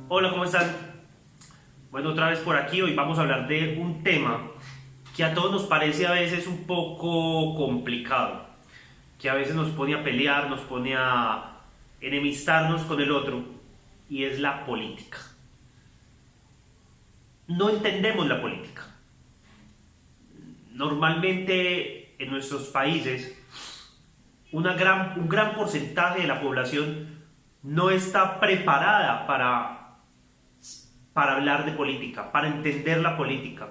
Hola, ¿cómo están? Bueno, otra vez por aquí. Hoy vamos a hablar de un tema que a todos nos parece a veces un poco complicado, que a veces nos pone a pelear, nos pone a enemistarnos con el otro, y es la política. No entendemos la política. Normalmente en nuestros países un gran porcentaje de la población no está preparada para hablar de política, para entender la política.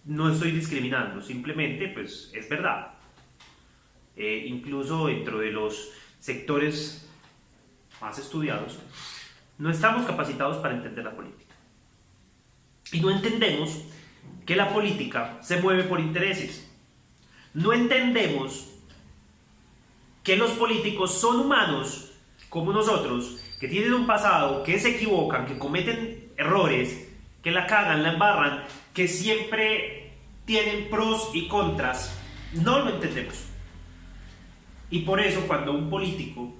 No estoy discriminando, simplemente pues es verdad. Incluso dentro de los sectores más estudiados, no estamos capacitados para entender la política. Y no entendemos que la política se mueve por intereses. No entendemos que los políticos son humanos como nosotros, que tienen un pasado, que se equivocan, que cometen errores, que la cagan, la embarran, que siempre tienen pros y contras. No lo entendemos. Y por eso cuando un político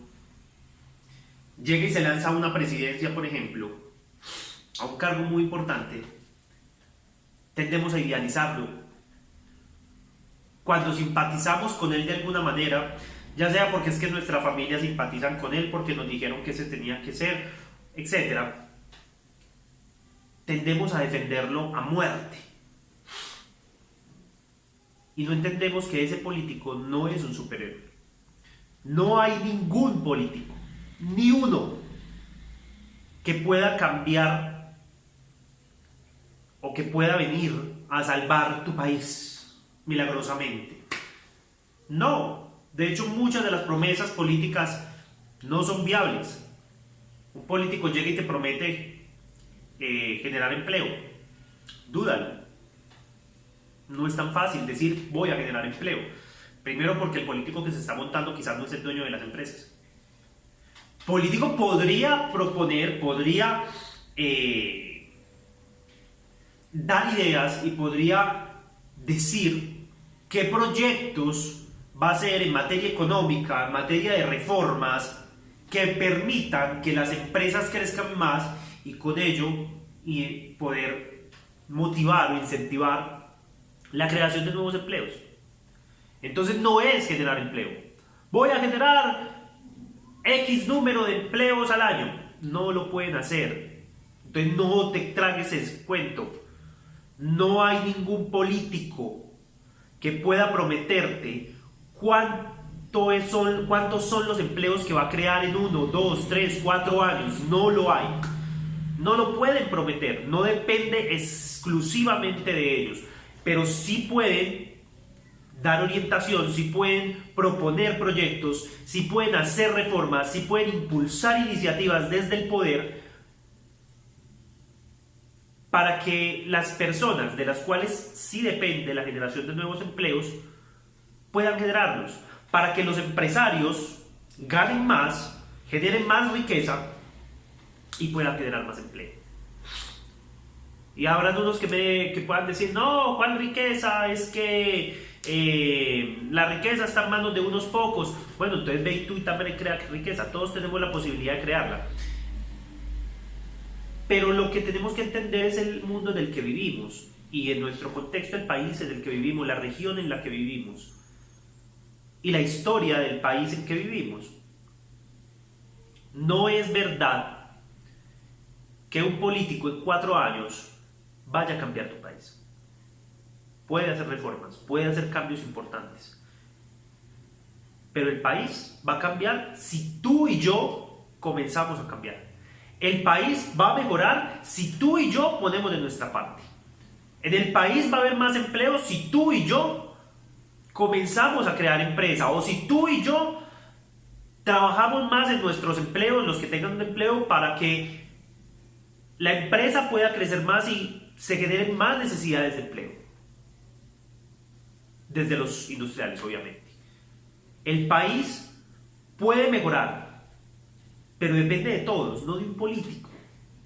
llega y se lanza a una presidencia, por ejemplo, a un cargo muy importante, tendemos a idealizarlo. Cuando simpatizamos con él de alguna manera, ya sea porque es que nuestra familia simpatizan con él, porque nos dijeron que ese tenía que ser, etc., tendemos a defenderlo a muerte. Y no entendemos que ese político no es un superhéroe. No hay ningún político, ni uno, que pueda cambiar o que pueda venir a salvar tu país milagrosamente. No, de hecho muchas de las promesas políticas no son viables. Un político llega y te promete generar empleo. Dúdalo. No es tan fácil decir voy a generar empleo. Primero porque el político que se está montando quizás no es el dueño de las empresas. Político podría proponer, podría dar ideas y podría decir qué proyectos va a hacer en materia económica, en materia de reformas, que permitan que las empresas crezcan más y con ello poder motivar o incentivar la creación de nuevos empleos. Entonces no es generar empleo. Voy a generar X número de empleos al año. No lo pueden hacer. Entonces no te tragues ese cuento. No hay ningún político que pueda prometerte cuántos son los empleos que va a crear en 1, 2, 3, 4 años. No lo hay. No lo pueden prometer. No depende exclusivamente de ellos. Pero sí pueden dar orientación, sí pueden proponer proyectos, sí pueden hacer reformas, sí pueden impulsar iniciativas desde el poder para que las personas de las cuales sí depende la generación de nuevos empleos puedan generarlos, para que los empresarios ganen más, generen más riqueza y puedan generar más empleo. Y habrán unos que puedan decir, no, ¿cuál riqueza? Es que la riqueza está en manos de unos pocos. Bueno, entonces ve y tú y también crea riqueza. Todos tenemos la posibilidad de crearla. Pero lo que tenemos que entender es el mundo en el que vivimos. Y en nuestro contexto, el país en el que vivimos, la región en la que vivimos. Y la historia del país en que vivimos. No es verdad que un político en 4 años vaya a cambiar tu país. Puede hacer reformas, puede hacer cambios importantes. Pero el país va a cambiar si tú y yo comenzamos a cambiar. El país va a mejorar si tú y yo ponemos de nuestra parte. En el país va a haber más empleo si tú y yo comenzamos a crear empresa, o si tú y yo trabajamos más en nuestros empleos, los que tengan un empleo, para que la empresa pueda crecer más y se generen más necesidades de empleo. Desde los industriales, obviamente. El país puede mejorar, pero depende de todos, no de un político.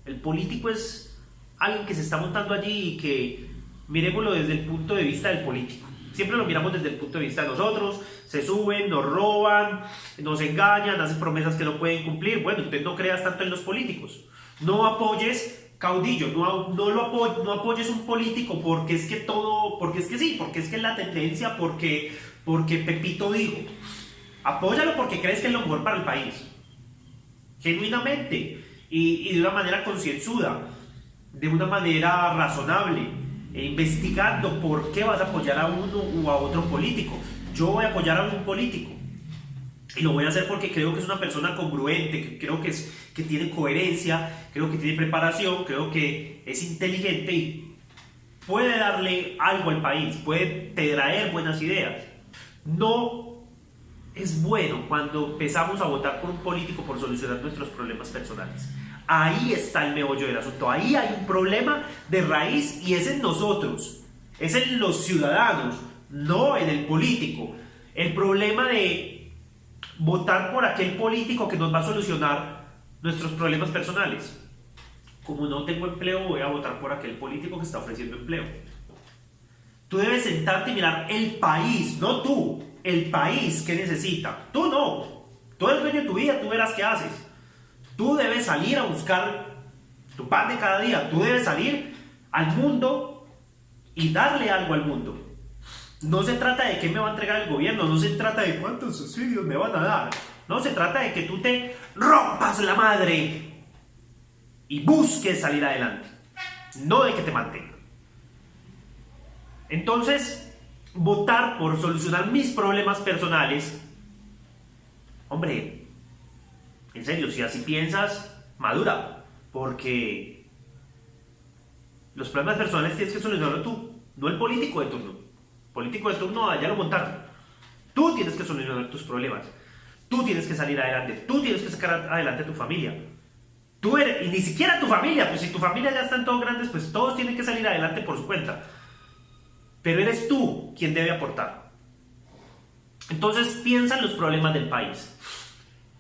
El político es alguien que se está montando allí y que miremoslo desde el punto de vista del político. Siempre lo miramos desde el punto de vista de nosotros, se suben, nos roban, nos engañan, hacen promesas que no pueden cumplir. Bueno, entonces no creas tanto en los políticos. No apoyes caudillo, no apoyes un político porque es que todo, porque es que sí, porque es que es la tendencia, porque Pepito dijo. Apóyalo porque crees que es lo mejor para el país. Genuinamente y de una manera concienzuda, de una manera razonable, investigando por qué vas a apoyar a uno o a otro político. Yo voy a apoyar a un político y lo voy a hacer porque creo que es una persona congruente, que creo que tiene coherencia, creo que tiene preparación, creo que es inteligente y puede darle algo al país, puede traer buenas ideas. No es bueno cuando empezamos a votar por un político por solucionar nuestros problemas personales. Ahí está el meollo del asunto. Ahí hay un problema de raíz y es en nosotros, es en los ciudadanos, no en el político. El problema de votar por aquel político que nos va a solucionar nuestros problemas personales. Como no tengo empleo, voy a votar por aquel político que está ofreciendo empleo. Tú debes sentarte y mirar el país, no tú. El país que necesita. Tú no. Tú eres dueño de tu vida, tú verás qué haces. Tú debes salir a buscar tu pan de cada día. Tú debes salir al mundo y darle algo al mundo. No se trata de qué me va a entregar el gobierno, no se trata de cuántos subsidios me van a dar. No se trata de que tú te rompas la madre y busques salir adelante. No de que te mantengan. Entonces, votar por solucionar mis problemas personales, hombre, en serio, si así piensas, madura, porque los problemas personales tienes que solucionarlo tú, no el político de turno. El político de turno ya lo montaron. Tú tienes que solucionar tus problemas, tú tienes que salir adelante, tú tienes que sacar adelante a tu familia. Tú eres, y ni siquiera tu familia, pues si tu familia ya están todos grandes, pues todos tienen que salir adelante por su cuenta. Pero eres tú quien debe aportar. Entonces piensa en los problemas del país.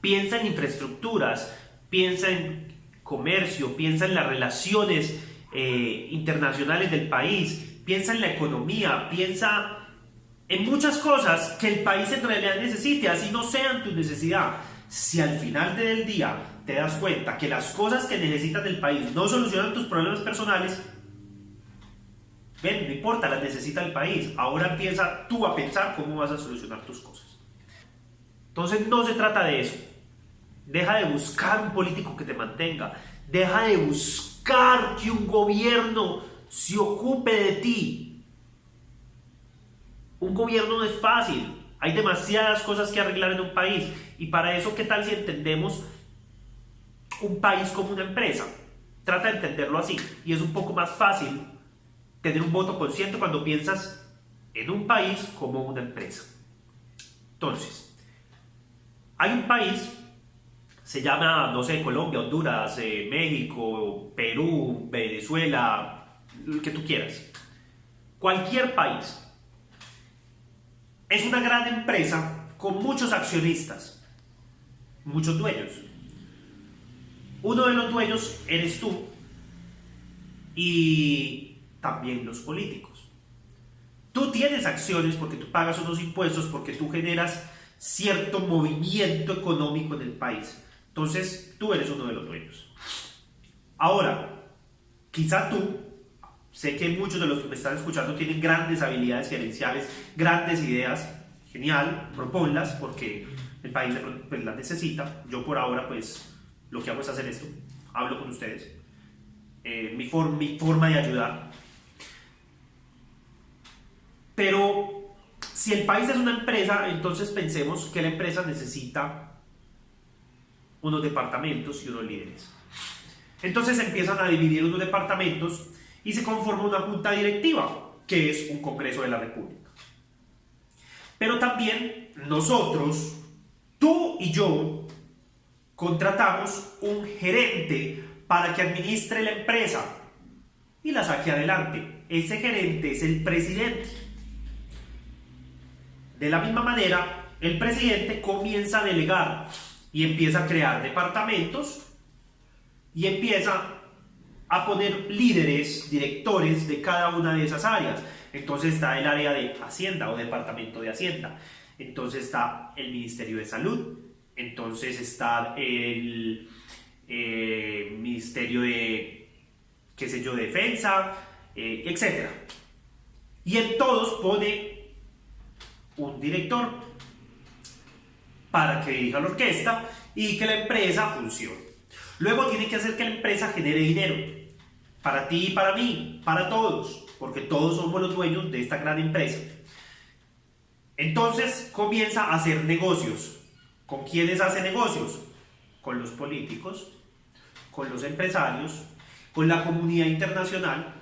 Piensa en infraestructuras, piensa en comercio, piensa en las relaciones internacionales del país, piensa en la economía, piensa en muchas cosas que el país en realidad necesite, así no sean tu necesidad. Si al final del día te das cuenta que las cosas que necesitas del país no solucionan tus problemas personales, ven, no importa, las necesita el país. Ahora empieza tú a pensar cómo vas a solucionar tus cosas. Entonces no se trata de eso. Deja de buscar un político que te mantenga. Deja de buscar que un gobierno se ocupe de ti. Un gobierno no es fácil. Hay demasiadas cosas que arreglar en un país. Y para eso, ¿qué tal si entendemos un país como una empresa? Trata de entenderlo así. Y es un poco más fácil tener un voto consciente cuando piensas en un país como una empresa. Entonces, hay un país, se llama, no sé, Colombia, Honduras, México, Perú, Venezuela, lo que tú quieras. Cualquier país. Es una gran empresa con muchos accionistas, muchos dueños. Uno de los dueños eres tú y también los políticos. Tú tienes acciones porque tú pagas unos impuestos, porque tú generas cierto movimiento económico en el país. Entonces, tú eres uno de los dueños. Ahora, quizá tú, sé que muchos de los que me están escuchando tienen grandes habilidades gerenciales, grandes ideas. Genial, proponlas porque el país pues, las necesita. Yo por ahora, pues, lo que hago es hacer esto. Hablo con ustedes. Mi forma de ayudar. Pero si el país es una empresa, entonces pensemos que la empresa necesita unos departamentos y unos líderes. Entonces empiezan a dividir unos departamentos y se conforma una junta directiva, que es un Congreso de la República. Pero también nosotros, tú y yo, contratamos un gerente para que administre la empresa y la saque adelante. Ese gerente es el presidente. De la misma manera, el presidente comienza a delegar y empieza a crear departamentos y empieza a poner líderes, directores de cada una de esas áreas. Entonces está el área de Hacienda o Departamento de Hacienda, entonces está el Ministerio de Salud, entonces está el Ministerio de, qué sé yo, Defensa, etc. Y en todos pone un director para que dirija la orquesta y que la empresa funcione. Luego tiene que hacer que la empresa genere dinero, para ti y para mí, para todos, porque todos somos los dueños de esta gran empresa. Entonces comienza a hacer negocios. ¿Con quiénes hace negocios? Con los políticos, con los empresarios, con la comunidad internacional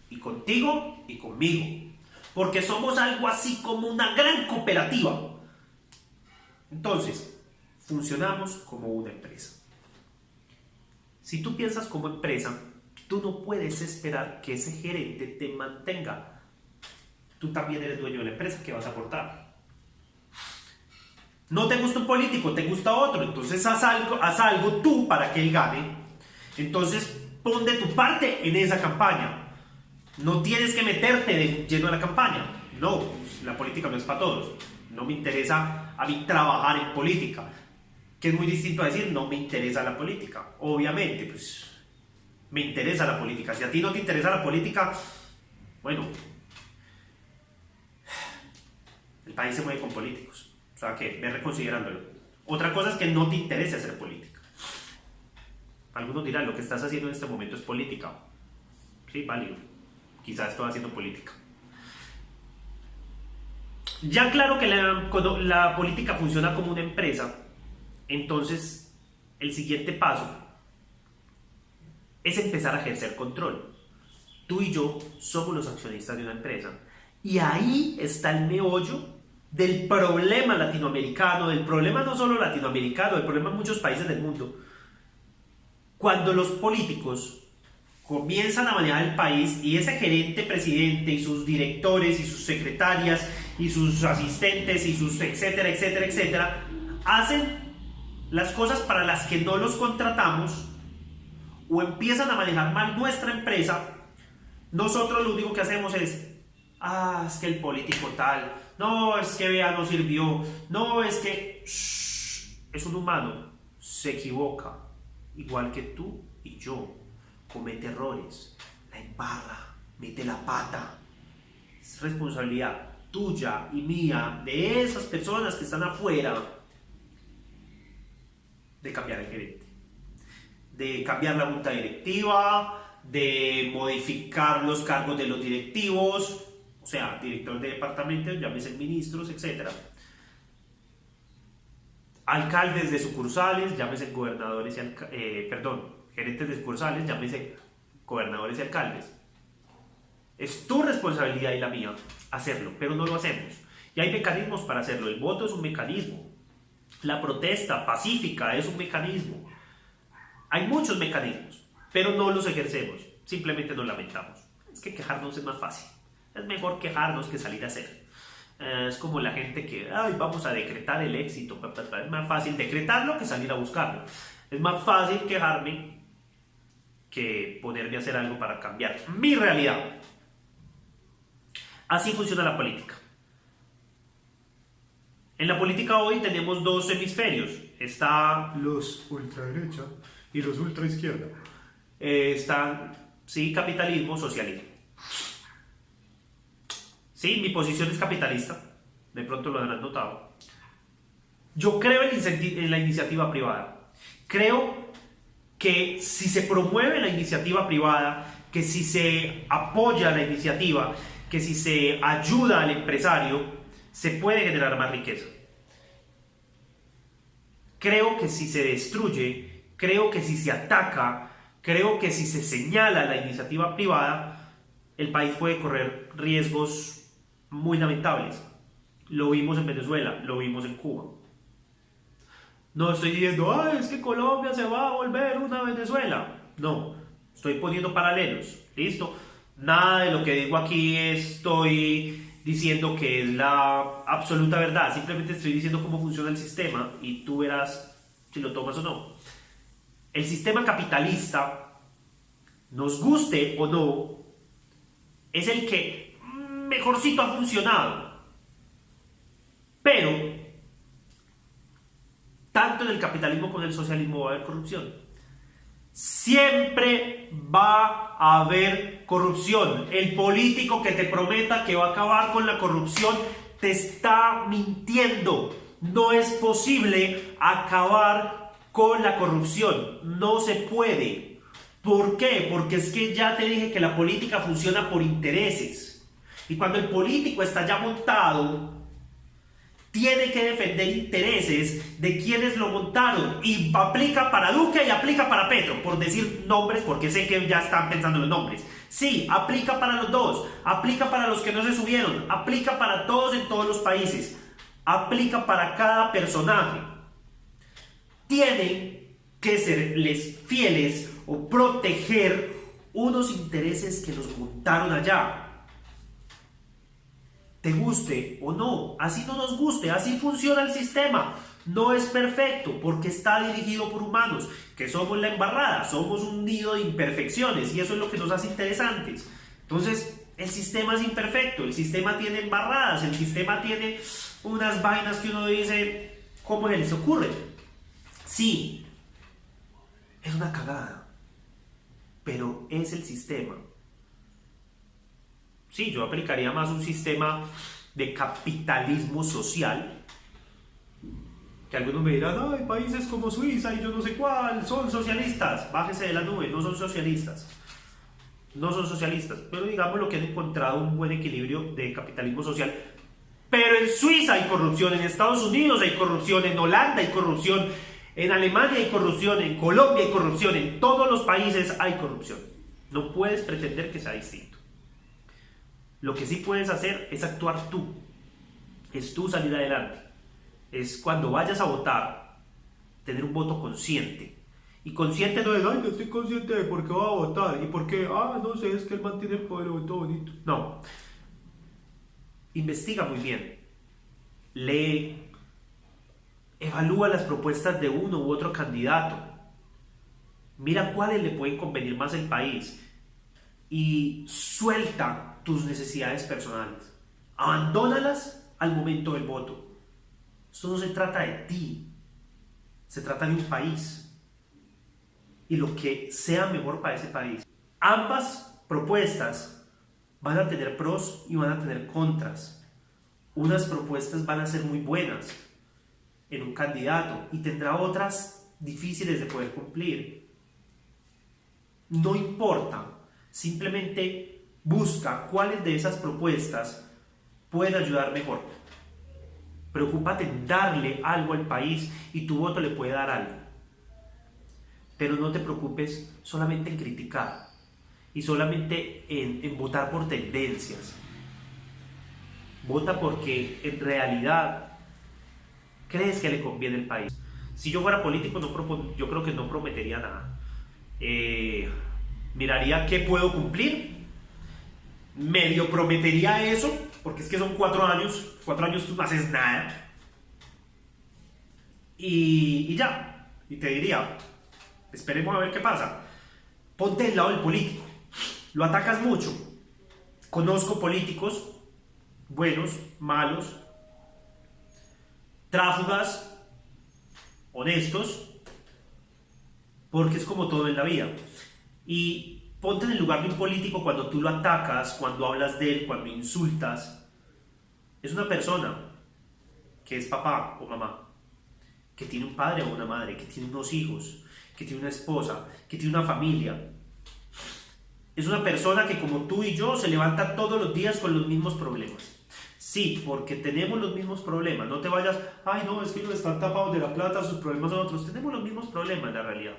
y contigo y conmigo, porque somos algo así como una gran cooperativa. Entonces, funcionamos como una empresa. Si tú piensas como empresa, tú no puedes esperar que ese gerente te mantenga. Tú también eres dueño de la empresa, ¿qué vas a aportar? No te gusta un político, te gusta otro, entonces haz algo tú para que él gane. Entonces pon de tu parte en esa campaña. No tienes que meterte de lleno a la campaña. No, la política no es para todos. No me interesa a mí trabajar en política, que es muy distinto a decir no me interesa la política. Obviamente, pues me interesa la política. Si a ti no te interesa la política, bueno, el país se mueve con políticos. O sea que ve reconsiderándolo. Otra cosa es que no te interese hacer política. Algunos dirán, lo que estás haciendo en este momento es política. Sí, válido. Quizás estoy haciendo política. Ya claro que cuando la política funciona como una empresa, entonces el siguiente paso es empezar a ejercer control. Tú y yo somos los accionistas de una empresa. Y ahí está el meollo del problema latinoamericano, del problema no solo latinoamericano, del problema en muchos países del mundo. Cuando los políticos comienzan a manejar el país y ese gerente presidente y sus directores y sus secretarias y sus asistentes y sus etcétera, etcétera, etcétera, hacen las cosas para las que no los contratamos o empiezan a manejar mal nuestra empresa, nosotros lo único que hacemos es es que el político tal, no, es que vea, no sirvió, no, es que es un humano, se equivoca, igual que tú y yo, comete errores, la embarra, mete la pata. Es responsabilidad tuya y mía, de esas personas que están afuera, de cambiar el gerente, de cambiar la junta directiva, de modificar los cargos de los directivos, o sea, director de departamentos, llámese ministros, etc. Alcaldes de sucursales, llámese gobernadores gerentes de sucursales, llámese gobernadores y alcaldes. Es tu responsabilidad y la mía hacerlo, pero no lo hacemos. Y hay mecanismos para hacerlo. El voto es un mecanismo. La protesta pacífica es un mecanismo. Hay muchos mecanismos, pero no los ejercemos. Simplemente nos lamentamos. Es que quejarnos es más fácil. Es mejor quejarnos que salir a hacer. Es como la gente que, vamos a decretar el éxito. Es más fácil decretarlo que salir a buscarlo. Es más fácil quejarme que ponerme a hacer algo para cambiar mi realidad. Así funciona la política. En la política hoy tenemos dos hemisferios. Está los ultraderecha y los ultraizquierda. Están, sí, capitalismo, socialismo. Sí, mi posición es capitalista. De pronto lo habrán notado. Yo creo en la iniciativa privada. Creo que si se promueve la iniciativa privada, que si se apoya la iniciativa, que si se ayuda al empresario, se puede generar más riqueza. Creo que si se destruye, creo que si se ataca, creo que si se señala la iniciativa privada, el país puede correr riesgos muy lamentables. Lo vimos en Venezuela, lo vimos en Cuba. No estoy diciendo, es que Colombia se va a volver una Venezuela. No, estoy poniendo paralelos. ¿Listo? Nada de lo que digo aquí estoy diciendo que es la absoluta verdad. Simplemente estoy diciendo cómo funciona el sistema y tú verás si lo tomas o no. El sistema capitalista, nos guste o no, es el que mejorcito ha funcionado. Pero, tanto en el capitalismo como en el socialismo va a haber corrupción. Siempre va a haber corrupción. El político que te prometa que va a acabar con la corrupción te está mintiendo. No es posible acabar con la corrupción. No se puede. ¿Por qué? Porque es que ya te dije que la política funciona por intereses. Y cuando el político está ya montado, tiene que defender intereses de quienes lo montaron, y aplica para Duque y aplica para Petro, por decir nombres, porque sé que ya están pensando en los nombres. Sí, aplica para los dos, aplica para los que no se subieron, aplica para todos en todos los países, aplica para cada personaje. Tienen que serles fieles o proteger unos intereses que los montaron allá. Te guste o no, así no nos guste, así funciona el sistema. No es perfecto porque está dirigido por humanos, que somos la embarrada, somos un nido de imperfecciones y eso es lo que nos hace interesantes. Entonces, el sistema es imperfecto, el sistema tiene embarradas, el sistema tiene unas vainas que uno dice, ¿cómo se les ocurre? Sí, es una cagada, pero es el sistema. Sí, yo aplicaría más un sistema de capitalismo social. Que algunos me dirán, hay países como Suiza y yo no sé cuál, son socialistas. Bájese de la nube, no son socialistas. No son socialistas, pero digamos lo que han encontrado un buen equilibrio de capitalismo social. Pero en Suiza hay corrupción, en Estados Unidos hay corrupción, en Holanda hay corrupción, en Alemania hay corrupción, en Colombia hay corrupción, en todos los países hay corrupción. No puedes pretender que sea distinto. Lo que sí puedes hacer es actuar tú. Es tú salir adelante. Es cuando vayas a votar, tener un voto consciente. Y consciente no es, ay, yo estoy consciente de por qué voy a votar. Y por qué, no sé, es que él mantiene el poder, todo bonito. No. Investiga muy bien. Lee. Evalúa las propuestas de uno u otro candidato. Mira cuáles le pueden convenir más al país. Y suelta tus necesidades personales. Abandónalas al momento del voto. Esto no se trata de ti. Se trata de un país. Y lo que sea mejor para ese país. Ambas propuestas van a tener pros y van a tener contras. Unas propuestas van a ser muy buenas en un candidato y tendrá otras difíciles de poder cumplir. No importa. Simplemente busca cuáles de esas propuestas pueden ayudar mejor. Preocúpate en darle algo al país y tu voto le puede dar algo. Pero no te preocupes solamente en criticar y solamente en votar por tendencias. Vota porque en realidad crees que le conviene al país. Si yo fuera político, yo creo que no prometería nada. Miraría qué puedo cumplir. Medio prometería eso, porque es que son 4 años. 4 años tú no haces nada. Y ya. Y te diría, esperemos a ver qué pasa. Ponte del lado del político. Lo atacas mucho. Conozco políticos buenos, malos, tráfugas, honestos, porque es como todo en la vida. Y ponte en el lugar de un político cuando tú lo atacas, cuando hablas de él, cuando insultas. Es una persona que es papá o mamá, que tiene un padre o una madre, que tiene unos hijos, que tiene una esposa, que tiene una familia. Es una persona que, como tú y yo, se levanta todos los días con los mismos problemas. Sí, porque tenemos los mismos problemas. No te vayas, ay no, es que ellos están tapados de la plata, sus problemas son otros. Tenemos los mismos problemas en la realidad.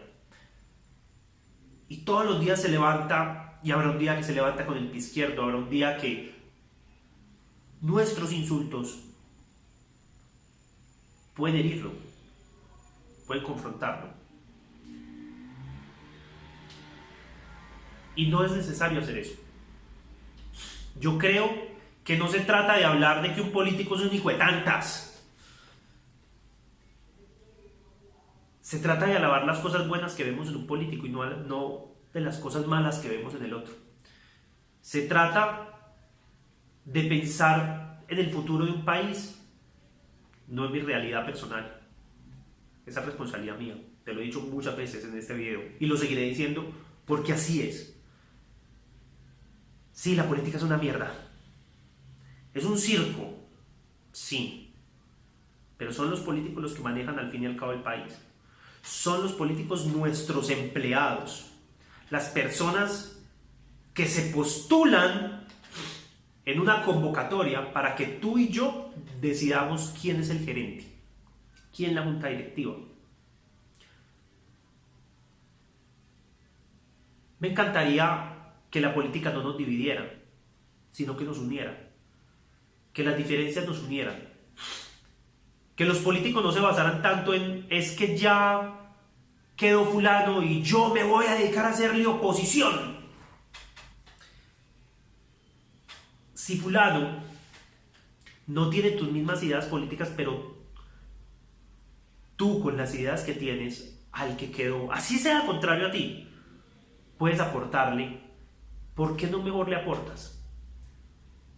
Y todos los días se levanta, y habrá un día que se levanta con el pie izquierdo, habrá un día que nuestros insultos pueden herirlo, pueden confrontarlo. Y no es necesario hacer eso. Yo creo que no se trata de hablar de que un político es un hijo de tantas. Se trata de alabar las cosas buenas que vemos en un político y no de las cosas malas que vemos en el otro. Se trata de pensar en el futuro de un país no es mi realidad personal. Esa es responsabilidad mía. Te lo he dicho muchas veces en este video y lo seguiré diciendo porque así es. Sí, la política es una mierda. Es un circo, sí. Pero son los políticos los que manejan al fin y al cabo el país. Son los políticos nuestros empleados. Las personas que se postulan en una convocatoria para que tú y yo decidamos quién es el gerente, quién es la junta directiva. Me encantaría que la política no nos dividiera, sino que nos uniera, que las diferencias nos unieran, que los políticos no se basaran tanto en es que ya quedó fulano y yo me voy a dedicar a hacerle oposición. Si fulano no tiene tus mismas ideas políticas, pero tú con las ideas que tienes al que quedó, así sea contrario a ti, puedes aportarle, ¿por qué no mejor le aportas?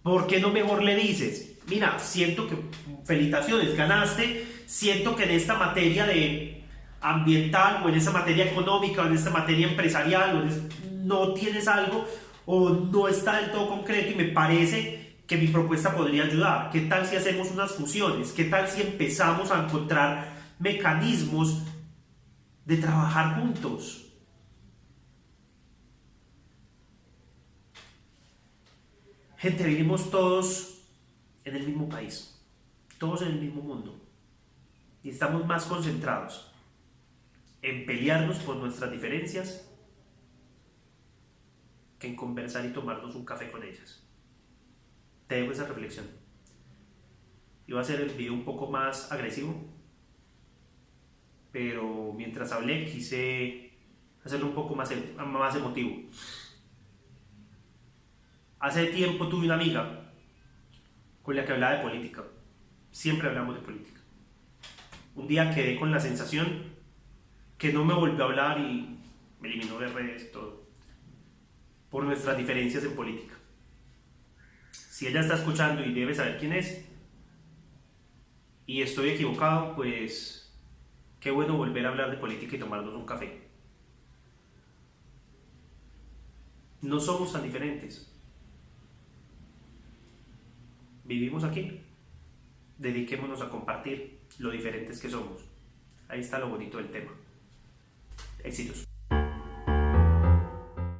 ¿Por qué no mejor le dices, mira, siento que, felicitaciones, ganaste, siento que en esta materia de ambiental o en esta materia económica o en esta materia empresarial no tienes algo o no está del todo concreto y me parece que mi propuesta podría ayudar? ¿Qué tal si hacemos unas fusiones? ¿Qué tal si empezamos a encontrar mecanismos de trabajar juntos? Gente, vivimos todos en el mismo país, todos en el mismo mundo y estamos más concentrados en pelearnos por nuestras diferencias que en conversar y tomarnos un café con ellas. Te dejo esa reflexión. Iba a hacer el video un poco más agresivo, pero mientras hablé quise hacerlo un poco más emotivo. Hace tiempo tuve una amiga con la que hablaba de política. Siempre hablamos de política. Un día quedé con la sensación que no me volvió a hablar y me eliminó de redes y todo, por nuestras diferencias en política. Si ella está escuchando y debe saber quién es, y estoy equivocado, pues qué bueno volver a hablar de política y tomarnos un café. No somos tan diferentes. Vivimos aquí. Dediquémonos a compartir lo diferentes que somos. Ahí está lo bonito del tema. Éxitos.